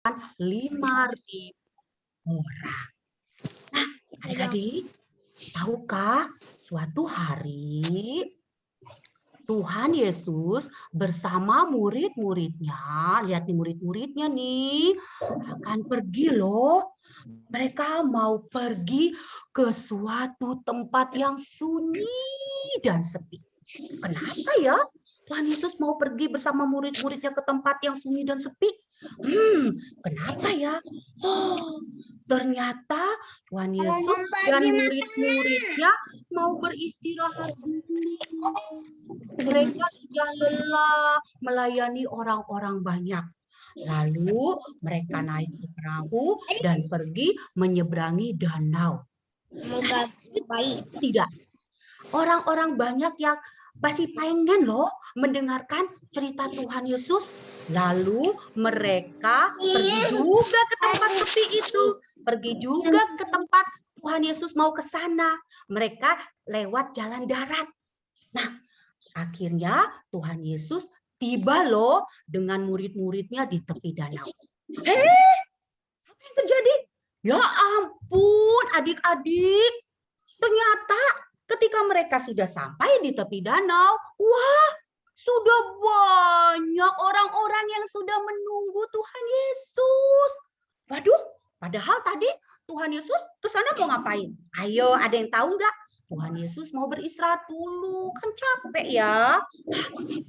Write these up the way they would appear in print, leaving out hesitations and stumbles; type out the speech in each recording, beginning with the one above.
5.000 orang. Nah, adik-adik, tahukah suatu hari Tuhan Yesus bersama murid-muridnya, lihat nih murid-muridnya nih, akan pergi loh. Mereka mau pergi ke suatu tempat yang sunyi dan sepi. Kenapa ya Tuhan Yesus mau pergi bersama murid-muridnya ke tempat yang sunyi dan sepi? Kenapa ya? Oh, ternyata Tuhan Yesus dan murid-muridnya mau beristirahat dulu. Mereka sudah lelah melayani orang-orang banyak. Lalu mereka naik ke perahu dan pergi menyeberangi danau. Tidak. Orang-orang banyak yang masih pengen loh mendengarkan cerita Tuhan Yesus. Lalu mereka pergi juga ke tempat sepi itu. Pergi juga ke tempat Tuhan Yesus mau ke sana. Mereka lewat jalan darat. Nah, akhirnya Tuhan Yesus tiba loh dengan murid-muridnya di tepi danau. Apa yang terjadi? Ya ampun, adik-adik. Ternyata ketika mereka sudah sampai di tepi danau, wah, sudah banyak orang-orang yang sudah menunggu Tuhan Yesus. Waduh, padahal tadi Tuhan Yesus ke sana mau ngapain? Ayo, ada yang tahu nggak? Tuhan Yesus mau beristirahat dulu, kan capek ya.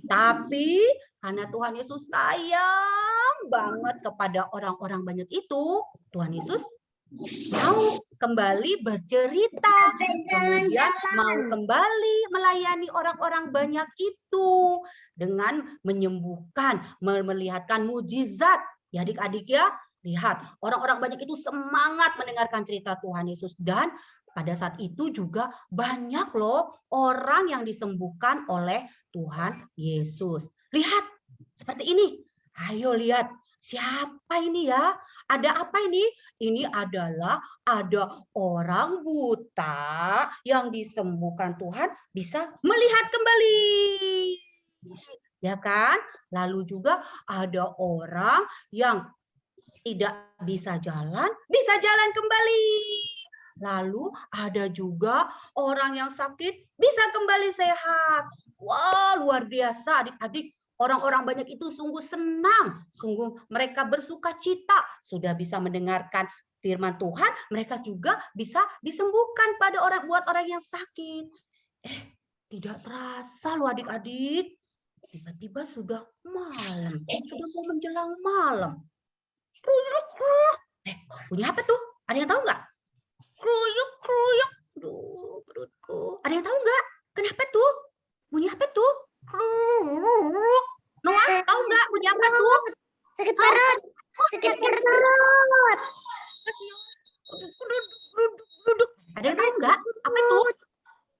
Tapi karena Tuhan Yesus sayang banget kepada orang-orang banyak itu, Tuhan Yesus mau kembali bercerita, kemudian mau kembali melayani orang-orang banyak itu dengan menyembuhkan, melihatkan mujizat. Ya adik-adik ya, lihat orang-orang banyak itu semangat mendengarkan cerita Tuhan Yesus dan pada saat itu juga banyak loh orang yang disembuhkan oleh Tuhan Yesus. Lihat seperti ini. Ayo lihat siapa ini ya? Ada apa ini? Ini adalah ada orang buta yang disembuhkan Tuhan bisa melihat kembali. Ya kan? Lalu juga ada orang yang tidak bisa jalan kembali. Lalu ada juga orang yang sakit bisa kembali sehat. Wah, luar biasa adik-adik. Orang-orang banyak itu sungguh senang, sungguh mereka bersuka cita sudah bisa mendengarkan firman Tuhan, mereka juga bisa disembuhkan buat orang yang sakit. Tidak terasa loh adik-adik, tiba-tiba sudah malam, sudah mau menjelang malam. Bunyi apa tuh? Ada yang tahu nggak? Kruyuk, kruyuk. Duh, perutku. Ada yang tahu nggak? Kenapa tuh? Bunyi apa tuh? Kruyuk. Noah, tahu nggak bunyi apa tuh? Sakit perut. Sakit perut. Ada yang tahu nggak? Apa tuh?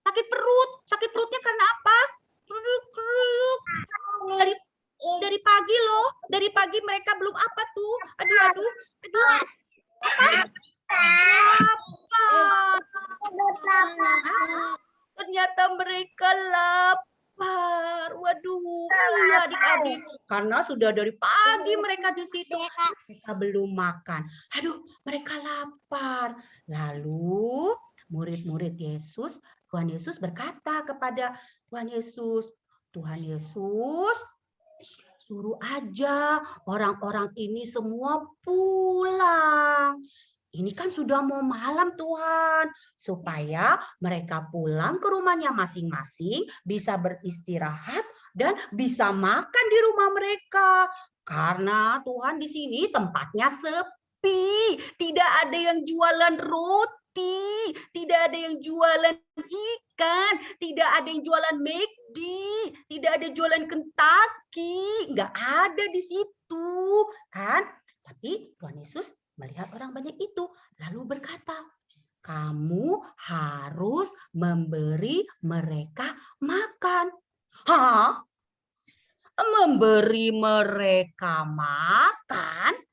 Sakit perut. Sakit perutnya karena apa? Kruyuk, kruyuk. Dari pagi loh. Dari pagi mereka belum apa tuh? Aduh. Ternyata mereka lapar. Waduh, iya adik-adik. Karena sudah dari pagi mereka di situ, mereka belum makan. Aduh, mereka lapar. Lalu murid-murid Yesus, Tuhan Yesus berkata kepada Tuhan Yesus, Tuhan Yesus, suruh aja orang-orang ini semua pulang. Ini kan sudah mau malam Tuhan, supaya mereka pulang ke rumahnya masing-masing, bisa beristirahat dan bisa makan di rumah mereka. Karena Tuhan di sini tempatnya sepi, tidak ada yang jualan roti, tidak ada yang jualan ikan, tidak ada yang jualan McD, tidak ada jualan Kentucky, nggak ada di situ, kan? Tapi Tuhan Yesus melihat orang banyak itu, lalu berkata, kamu harus memberi mereka makan. Hah? Memberi mereka makan?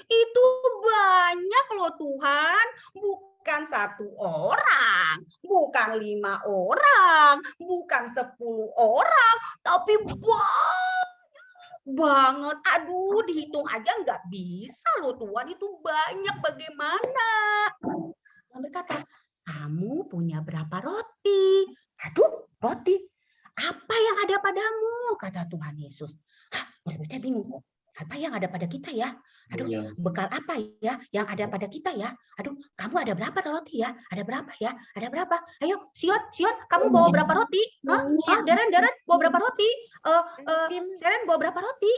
Itu banyak loh Tuhan. Bukan 1 orang, bukan 5 orang, bukan 10 orang, tapi banyak banget. Aduh, dihitung aja nggak bisa loh Tuhan, itu banyak bagaimana. Tuhan berkata, kamu punya berapa roti? Aduh, roti. Apa yang ada padamu? Kata Tuhan Yesus. Hah, murid-muridnya bingung. Apa yang ada pada kita ya? Aduh, bekal apa ya yang ada pada kita ya? Aduh, kamu ada berapa roti ya? Ada berapa ya? Ada berapa? Ayo, Sion, kamu bawa berapa roti? Hah? Deren, bawa berapa roti? Seren bawa berapa roti?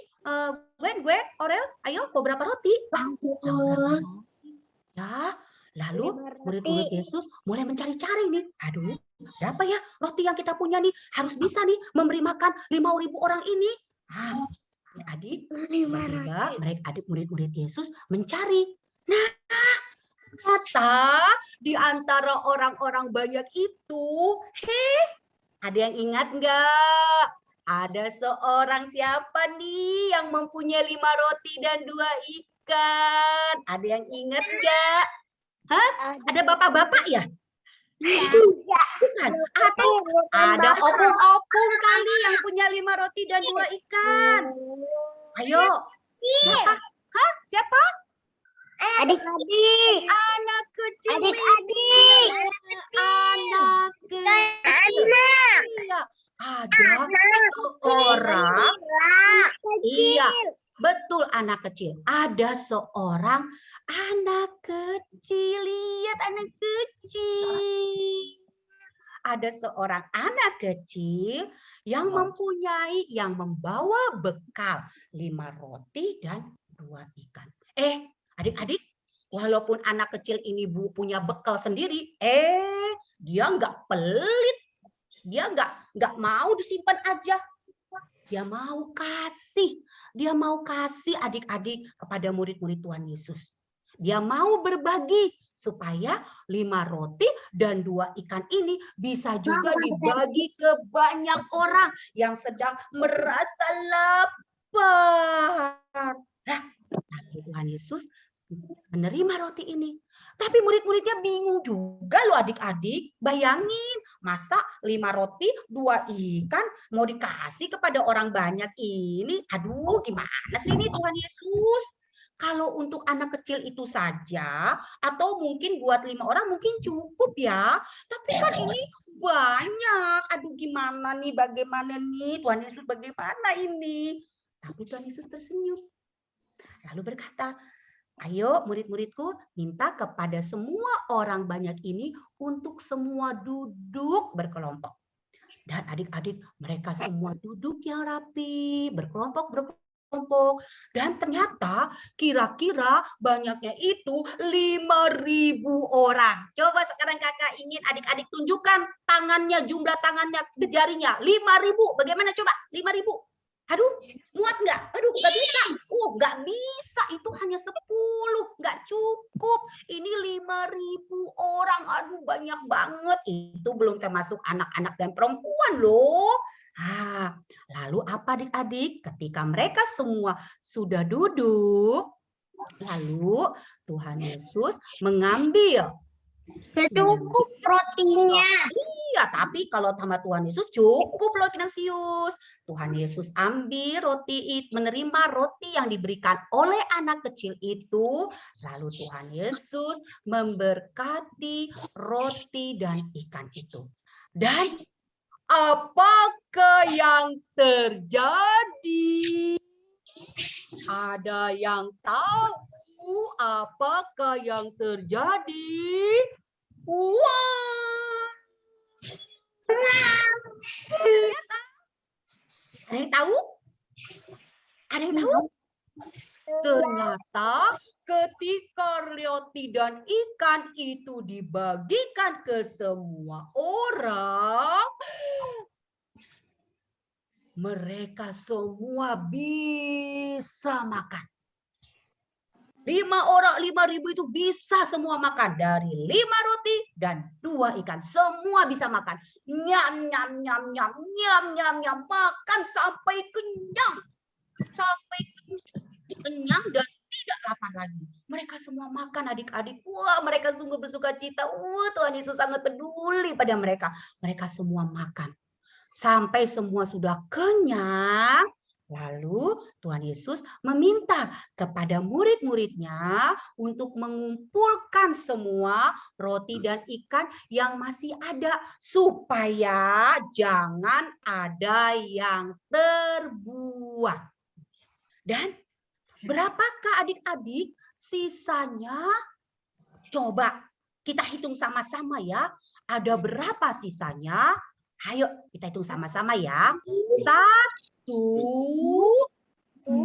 Gwen, Aurel, ayo bawa berapa roti? Ya, lalu murid-murid Yesus mulai mencari-cari nih. Aduh, berapa ya roti yang kita punya nih? Harus bisa nih memberi makan 5.000 orang ini. Adik, tiba-tiba mereka adik murid-murid Yesus mencari. Nah, ternyata di antara orang-orang banyak itu, ada yang ingat nggak? Ada seorang siapa nih yang mempunyai 5 roti dan 2 ikan? Ada yang ingat nggak? Hah? Ada bapak-bapak ya? Bukan. Atau ada opung-opung kali yang punya 5 roti dan 2 ikan. Ayo. Siapa? Hah? Siapa? Adik-adik. Anak kecil. Adik-adik. Anak kecil. Iya. Ada seorang. Iya. Betul, anak kecil. Ada seorang anak kecil. Lihat anak kecil. Ada seorang anak kecil yang membawa bekal 5 roti dan 2 ikan. Adik-adik, walaupun anak kecil ini punya bekal sendiri, dia nggak pelit. Dia nggak mau disimpan aja. Dia mau kasih. Dia mau kasih adik-adik kepada murid-murid Tuhan Yesus. Dia mau berbagi supaya 5 roti dan 2 ikan ini bisa juga dibagi ke banyak orang yang sedang merasa lapar. Tuhan Yesus menerima roti ini. Tapi murid-muridnya bingung juga loh adik-adik. Bayangin, masa 5 roti, 2 ikan mau dikasih kepada orang banyak ini? Aduh, gimana sih ini Tuhan Yesus? Kalau untuk anak kecil itu saja, atau mungkin buat 5 orang mungkin cukup ya. Tapi kan ini banyak. Aduh, gimana nih, bagaimana nih? Tuhan Yesus bagaimana ini? Tapi Tuhan Yesus tersenyum. Lalu berkata, ayo murid-muridku, minta kepada semua orang banyak ini untuk semua duduk berkelompok. Dan adik-adik, mereka semua duduk yang rapi, berkelompok. Dan ternyata kira-kira banyaknya itu 5.000 orang. Coba sekarang kakak ingin adik-adik tunjukkan tangannya, jumlah tangannya, jarinya. 5.000, bagaimana coba? 5.000. Aduh, muat nggak? Aduh, nggak bisa. Nggak bisa. Itu hanya 10. Nggak cukup. Ini 5.000 orang. Aduh, banyak banget. Itu belum termasuk anak-anak dan perempuan loh. Lalu apa adik-adik? Ketika mereka semua sudah duduk, lalu Tuhan Yesus mengambil. Cukup rotinya. Iya, tapi kalau sama Tuhan Yesus cukup loh Kinasius. Tuhan Yesus ambil roti, menerima roti yang diberikan oleh anak kecil itu. Lalu Tuhan Yesus memberkati roti dan ikan itu. Dan apakah yang terjadi? Ada yang tahu apakah yang terjadi? Wah! Ada yang tahu? Ada yang tahu? Ternyata ketika roti dan ikan itu dibagikan ke semua orang, mereka semua bisa makan. 5.000 itu bisa semua makan. Dari 5 roti dan 2 ikan. Semua bisa makan. Nyam. Makan sampai kenyang. Sampai kenyang dan tidak lapar lagi. Mereka semua makan adik-adik. Wah, mereka sungguh bersuka cita. Tuhan Yesus sangat peduli pada mereka. Mereka semua makan. Sampai semua sudah kenyang. Lalu Tuhan Yesus meminta kepada murid-muridnya untuk mengumpulkan semua roti dan ikan yang masih ada supaya jangan ada yang terbuang. Dan berapakah adik-adik sisanya? Coba kita hitung sama-sama ya. Ada berapa sisanya? Ayo kita hitung sama-sama ya. 1, 2, 3,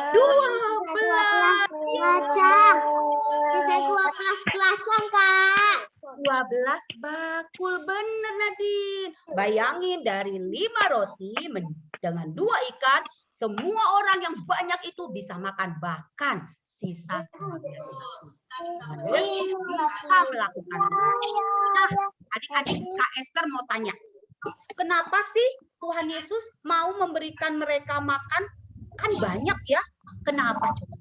12 kacang. 12 kacang, Kak. 12 bakul, bener Nadine. Bayangin dari 5 roti dengan 2 ikan, semua orang yang banyak itu bisa makan, bahkan sisa bisa melakukan. Nah, adik-adik, Kak Esther mau tanya, kenapa sih Tuhan Yesus mau memberikan mereka makan? Kan banyak ya. Kenapa coba?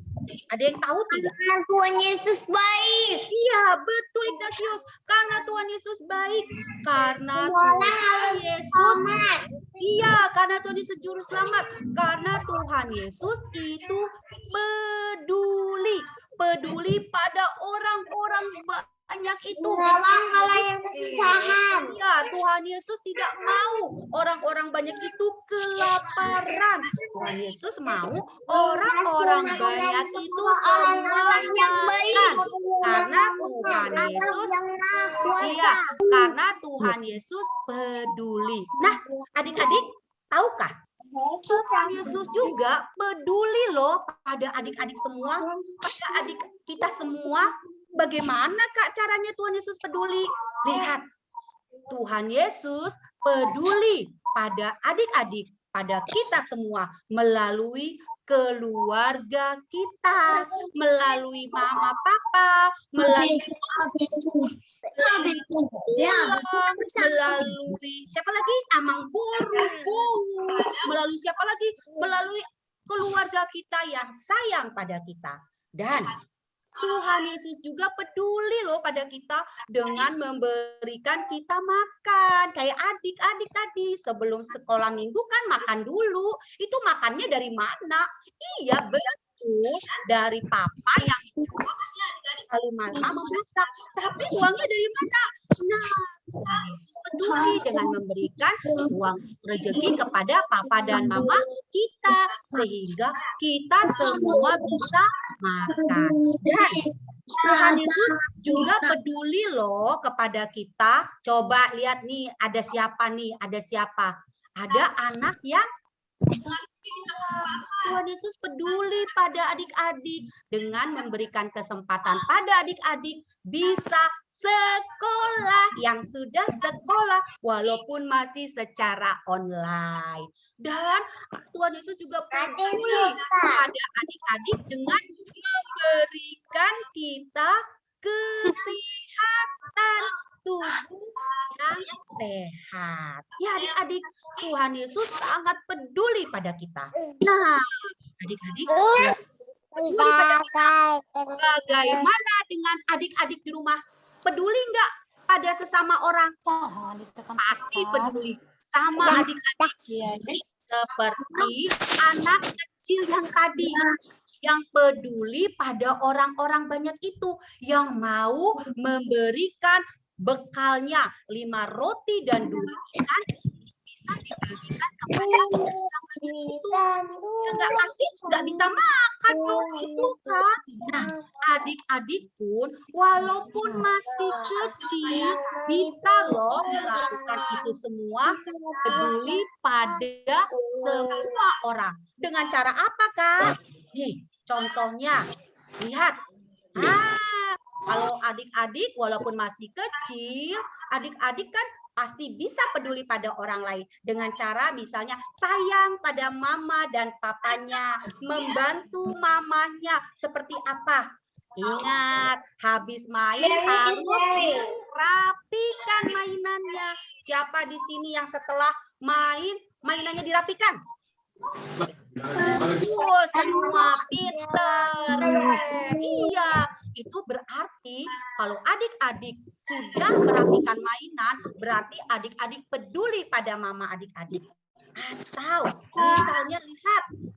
Ada yang tahu tidak? Karena Tuhan Yesus baik. Iya, betul Ignatius. Karena Tuhan Yesus baik. Karena Tuhan Yesus. Iya, karena Tuhan Yesus juru selamat. Karena Tuhan Yesus itu peduli. Peduli pada orang-orang banyak itu. Kalau yang kesusahan. Ya, Tuhan Yesus tidak mau orang-orang banyak itu kelaparan. Tuhan Yesus mau orang-orang banyak itu semua makan. Karena Tuhan Yesus, iya, karena Tuhan Yesus peduli. Nah, adik-adik, tahukah? Tuhan Yesus juga peduli loh pada adik-adik semua, pada adik kita semua. Bagaimana Kak caranya Tuhan Yesus peduli? Lihat, Tuhan Yesus peduli pada adik-adik, pada kita semua melalui keluarga kita, melalui mama papa, melalui siapa lagi? Amang Buru, melalui siapa lagi? Melalui keluarga kita yang sayang pada kita. Dan Tuhan Yesus juga peduli loh pada kita dengan memberikan kita makan. Kayak adik-adik tadi sebelum sekolah minggu kan makan dulu. Itu makannya dari mana? Iya betul, dari papa yang lalu mama memasak. Tapi uangnya dari mana? Nah, Tuhan Yesus peduli dengan memberikan uang rezeki kepada papa dan mama kita sehingga kita semua bisa makan. Dan Tuhan Yesus juga peduli loh kepada kita. Coba lihat nih, ada siapa nih? Ada siapa? Ada anak yang Tuhan Yesus peduli pada adik-adik dengan memberikan kesempatan pada adik-adik bisa sekolah, yang sudah sekolah walaupun masih secara online. Dan Tuhan Yesus juga peduli pada adik-adik dengan memberikan kita kesehatan tubuh yang sehat. Ya adik-adik, Tuhan Yesus sangat peduli pada kita. Nah, adik-adik, bagaimana dengan adik-adik di rumah? Peduli nggak pada sesama orang? Pasti peduli sama adik-adik. Seperti anak kecil yang tadi, yang peduli pada orang-orang banyak itu, yang mau memberikan bekalnya 5 roti dan 2 ikan bisa dibagikan kepada orang banyak itu. Yang nggak kasih nggak bisa makan dong itu kan. Nah, adik-adik pun walaupun masih kecil bisa loh melakukan itu semua, peduli pada semua orang. Dengan cara apa Kak? Nih, contohnya lihat. Kalau adik-adik walaupun masih kecil, adik-adik kan pasti bisa peduli pada orang lain dengan cara misalnya sayang pada mama dan papanya, membantu mamanya seperti apa? Ingat, habis main harus dirapikan mainannya. Siapa di sini yang setelah mainannya dirapikan? Semua pinter. Iya, itu berarti kalau adik-adik sudah merapikan mainan, berarti adik-adik peduli pada mama adik-adik. Atau misalnya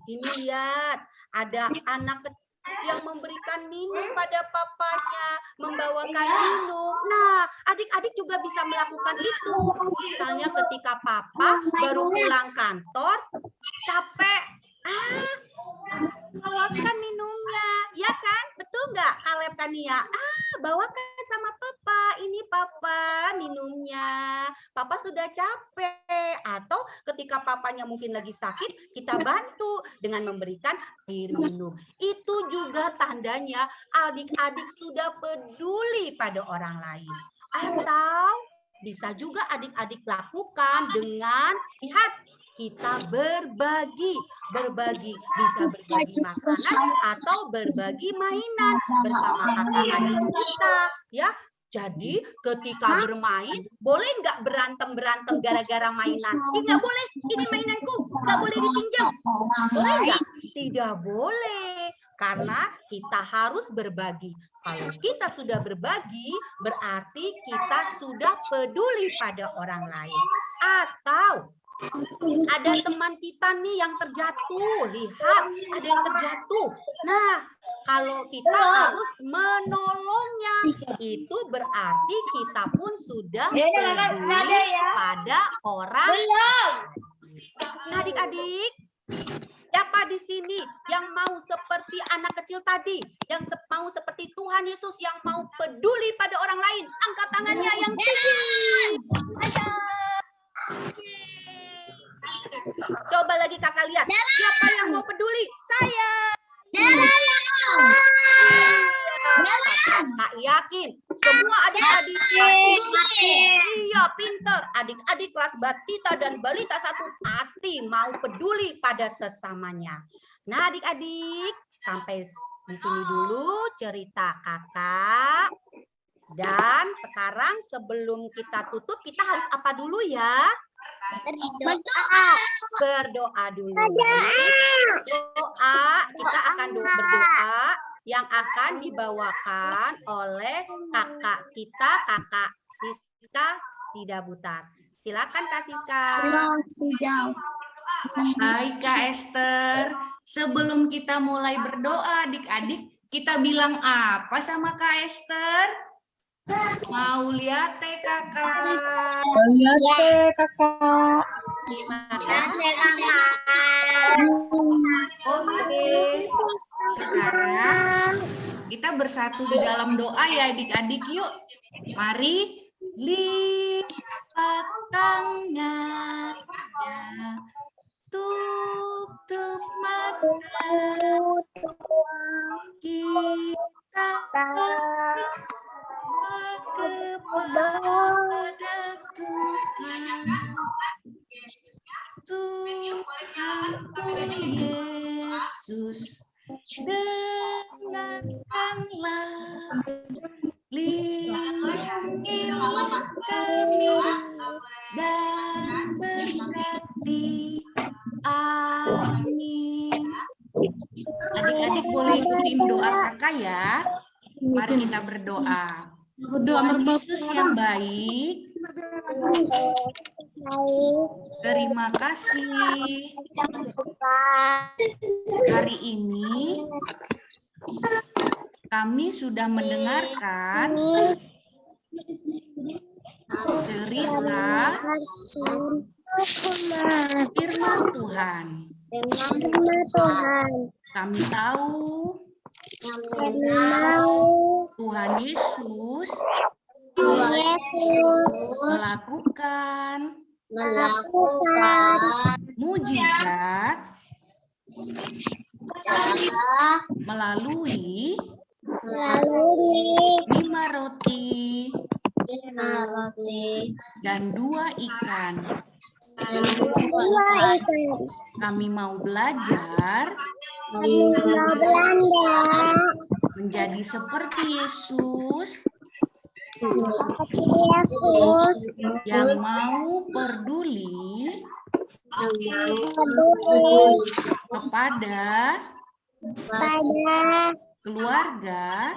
lihat, ada anak kecil yang memberikan minum pada papanya, membawakan minum. Nah, adik-adik juga bisa melakukan itu. Misalnya ketika papa baru pulang kantor, capek, bawakan minumnya, ya kan? Betul nggak, Kaleb Kania? Bawakan sama papa, ini papa minumnya. Papa sudah capek. Atau ketika papanya mungkin lagi sakit, kita bantu dengan memberikan air minum. Itu juga tandanya adik-adik sudah peduli pada orang lain. Atau bisa juga adik-adik lakukan dengan kita berbagi, bisa berbagi makanan atau berbagi mainan bersama kakak adik kita, ya. Jadi ketika bermain, boleh nggak berantem gara-gara mainan? Nggak boleh, ini mainanku, nggak boleh dipinjam. Boleh nggak? Tidak boleh, karena kita harus berbagi. Kalau kita sudah berbagi, berarti kita sudah peduli pada orang lain. Atau ada teman kita nih yang terjatuh, lihat ada yang terjatuh. Nah, kalau kita harus menolongnya, itu berarti kita pun sudah peduli pada orang lain. Adik-adik, siapa di sini yang mau seperti anak kecil tadi, yang mau seperti Tuhan Yesus yang mau peduli pada orang lain? Angkat tangannya yang tinggi. Coba lagi kakak lihat. Siapa yang mau peduli? Saya. Kakak yakin semua adik-adik iya pinter. Adik-adik kelas Batita dan Balita 1 pasti mau peduli pada sesamanya. Nah adik-adik, sampai di sini dulu cerita kakak. Dan sekarang sebelum kita tutup, kita harus apa dulu ya? Berdoa dulu. Kita akan berdoa yang akan dibawakan oleh kakak kita, kakak Siska Sidabutar. Silakan Kak Siska. Baik Kak Esther, sebelum kita mulai berdoa adik-adik, kita bilang apa sama Kak Esther? Mau lihat teh kakak. Lihat teh kakak. Oke. Sekarang kita bersatu di dalam doa ya adik-adik yuk. Mari lipat tangannya, tutup mata, kita kepada Tuhan, Tuhan Yesus, dengarkanlah, lindungilah kami dan berkati. Amin. Adik-adik boleh ikutin doa kakak ya. Mari kita berdoa. Tuhan Yesus yang baik, terima kasih hari ini kami sudah mendengarkan cerita firman Tuhan. Kami tahu Tuhan Yesus melakukan mujizat melalui 5 roti roti dan 2 ikan. dan 2 ikan. Kami mau belajar Kami mau Belanda. menjadi seperti Yesus Seperti Yesus. yang mau peduli Peduli kepada pada keluarga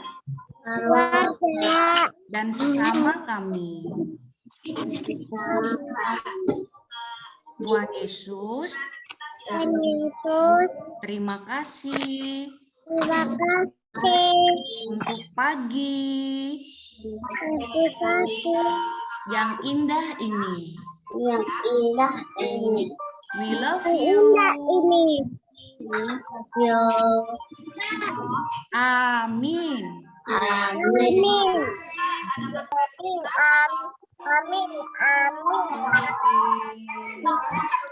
keluarga dan sesama kami. Tuhan Yesus, dan Yesus. terima kasih Terima kasih untuk pagi untuk kasih yang indah ini. yang indah ini. We love Yang you. indah ini. Yo. Amin. Amin. Amin.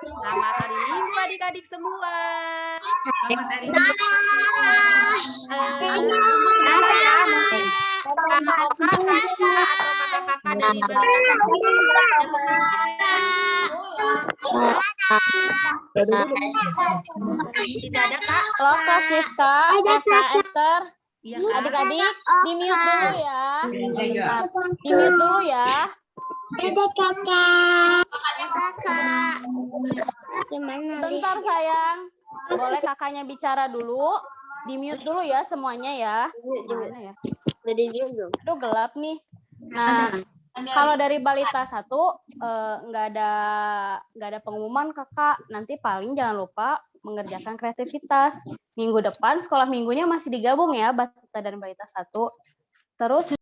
Selamat hari Minggu adik-adik semua. Selamat hari Minggu. Ada ya mungkin sama Oka, Kak, atau kakak-kakak dari Balita tidak ada Kak. Halo Siska, Kak Esther, Iya, Kak. adik-adik di mute dulu ya. Bentar. Di mute dulu ya. Ada kakak. Kakak. Gimana? Bentar sayang. Boleh kakaknya bicara dulu. Di mute dulu ya semuanya ya. Gimana ya? Aduh gelap nih. Nah, kalau dari Balita 1 nggak ada pengumuman kakak. Nanti paling jangan lupa mengerjakan kreativitas. Minggu depan sekolah minggunya masih digabung ya Balita dan Balita 1. Terus